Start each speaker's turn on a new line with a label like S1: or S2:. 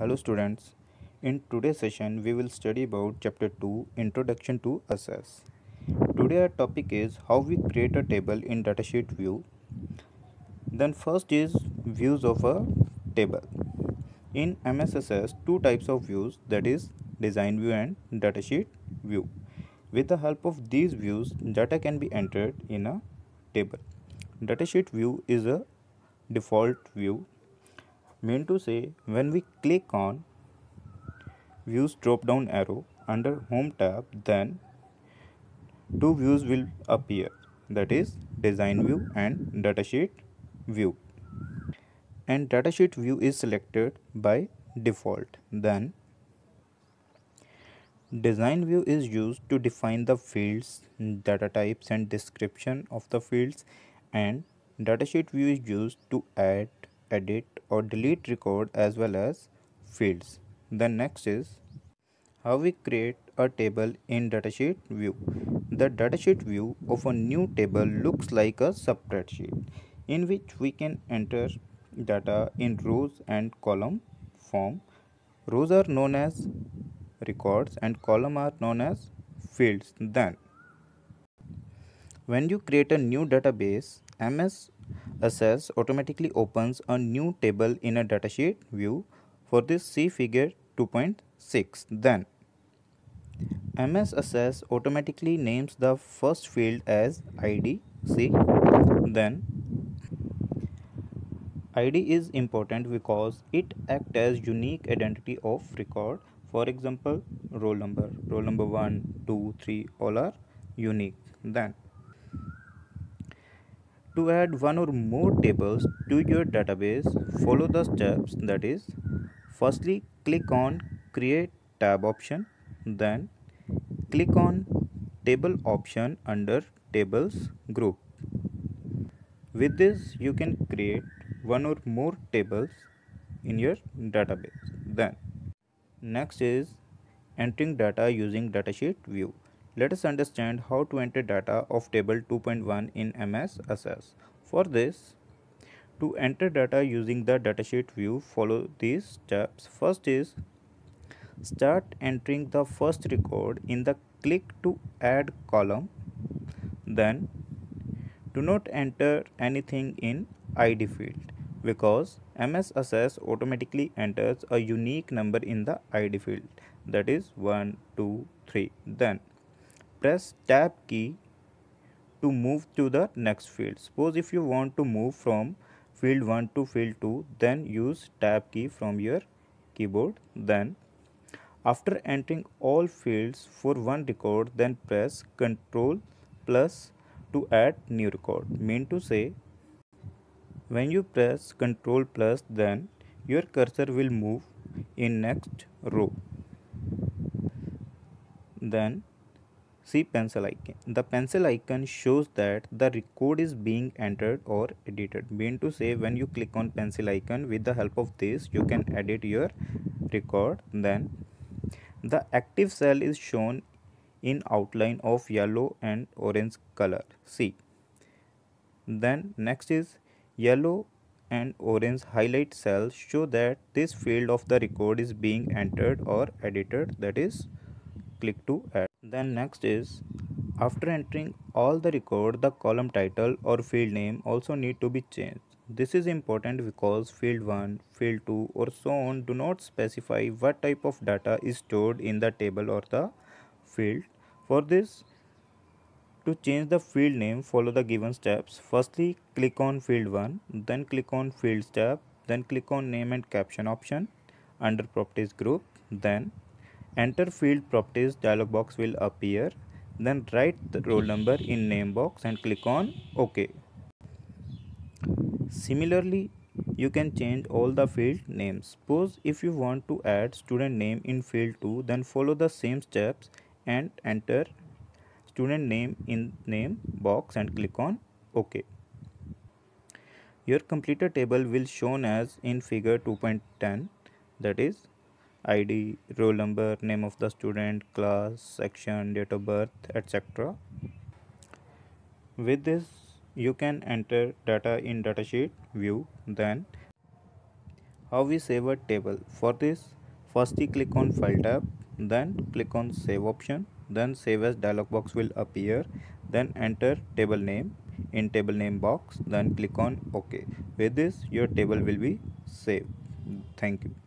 S1: Hello students. In today's session we will study about chapter 2 Introduction to Access. Today our topic is how we create a table in datasheet view. Then first is views of a table. In MS Access two types of views, that is design view and datasheet view. With the help of these views data can be entered in a table. Datasheet view is a default view, mean to say when we click on views drop down arrow under home tab, then two views will appear, that is design view and datasheet view, and datasheet view is selected by default. Then design view is used to define the fields, data types and description of the fields, and datasheet view is used to add, edit or delete record as well as fields. Then next is how we create a table in datasheet view. The datasheet view of a new table looks like a spreadsheet in which we can enter data in rows and column form. Rows are known as records and column are known as fields. Then when you create a new database, MS Access automatically opens a new table in a datasheet view. For this, see figure 2.6. Then MS Access automatically names the first field as ID. See, then ID is important because it acts as unique identity of record. For example, roll number 1, 2, 3 all are unique. Then to add one or more tables to your database, follow the steps, that is firstly click on create tab option, then click on table option under tables group. With this you can create one or more tables in your database. Then next is entering data using datasheet view. Let us understand how to enter data of table 2.1 in MS Access. For this, to enter data using the datasheet view, follow these steps. First is start entering the first record in the click to add column. Then do not enter anything in ID field because MS Access automatically enters a unique number in the ID field, that is 1, 2, 3. Then press tab key to move to the next field. Suppose if you want to move from field 1 to field 2, then use tab key from your keyboard. Then after entering all fields for one record, then press Ctrl plus to add new record. Mean to say, when you press Ctrl plus, then your cursor will move in next row. Then see pencil icon. The pencil icon shows that the record is being entered or edited. Mean to say, when you click on pencil icon, with the help of this you can edit your record. Then the active cell is shown in outline of yellow and orange color. See. Then next is yellow and orange highlight cells show that this field of the record is being entered or edited, that is click to add. Then next is after entering all the record, the column title or field name also need to be changed. This is important because field 1, field 2 or so on do not specify what type of data is stored in the table or the field. For this, to change the field name, follow the given steps. Firstly, click on field 1, then click on fields tab, then click on name and caption option under properties group. Then enter field properties dialog box will appear. Then write the roll number in name box and click on OK. Similarly, you can change all the field names. Suppose if you want to add student name in field 2, then follow the same steps and enter student name in name box and click on OK. Your completed table will shown as in figure 2.10, that is ID, roll number, name of the student, class, section, date of birth, etc. With this you can enter data in datasheet view. Then how we save a table. For this, firstly click on File tab, then click on Save option, then Save as dialog box will appear, then enter table name in table name box, then click on OK. With this, your table will be saved. Thank you.